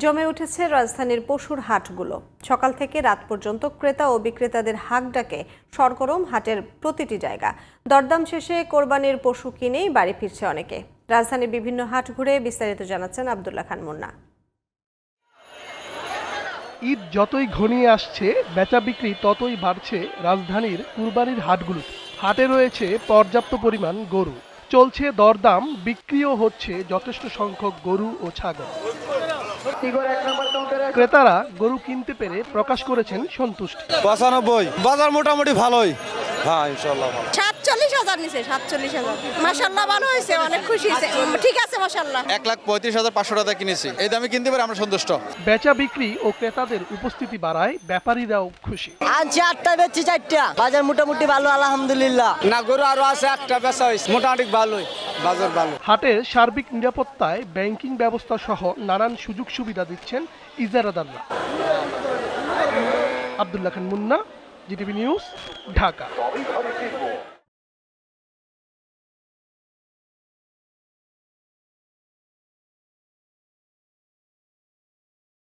জমে উঠেছে রাজধানীর পশুর হাটগুলো। সকাল থেকে রাত পর্যন্ত ক্রেতা ও বিক্রেতাদের হাঁক ডাকে সরগরম হাটের প্রতিটি জায়গা। দরদাম শেষে কোরবানির পশু কিনেই বাড়ি ফিরছে অনেকে। রাজধানীর বিভিন্ন হাট ঘুরে বিস্তারিত জানাচ্ছেন আব্দুল্লাহ খান মুন্না। ঈদ যতই ঘনিয়ে আসছে, বেচা বিক্রি ততই বাড়ছে রাজধানীর কুরবানির হাটগুলোতে। হাটে রয়েছে পর্যাপ্ত পরিমাণ গরু, চলছে দরদাম, বিক্রিও হচ্ছে যথেষ্ট সংখ্যক গরু ও ছাগল। ক্রেতারা গরু কিনতে পেরে প্রকাশ করেছেন সন্তুষ্টি। 95 বাজার মোটামুটি ভালোই। হ্যাঁ ইনশাআল্লাহ ভালো। 47,000 নিছে, 47,000 মাশাআল্লাহ ভালো হয়েছে, অনেক খুশি হয়েছে। ঠিক আছে মাশাআল্লাহ। 1,35,500 টাকা কিনেছি, এই দামে কিনতে পারে আমরা সন্তুষ্ট। বেচা বিক্রি ও ক্রেতাদের উপস্থিতি বাড়ায় ব্যাপারীরাও খুশি। আজ 8টা বেচছি 4টা, বাজার মোটামুটি ভালো আলহামদুলিল্লাহ। না গরু আরো আছে, একটা বেচা হয়েছে, মোটামুটি ভালোই বাজার ভালো। হাটের সার্বিক নিরাপত্তায় ব্যাংকিং ব্যবস্থা সহ নানান সুযোগ সুবিধা দিচ্ছেন ইজারাদাররা। আব্দুল্লাহ খান মুন্না, জিটিভি নিউজ, ঢাকা।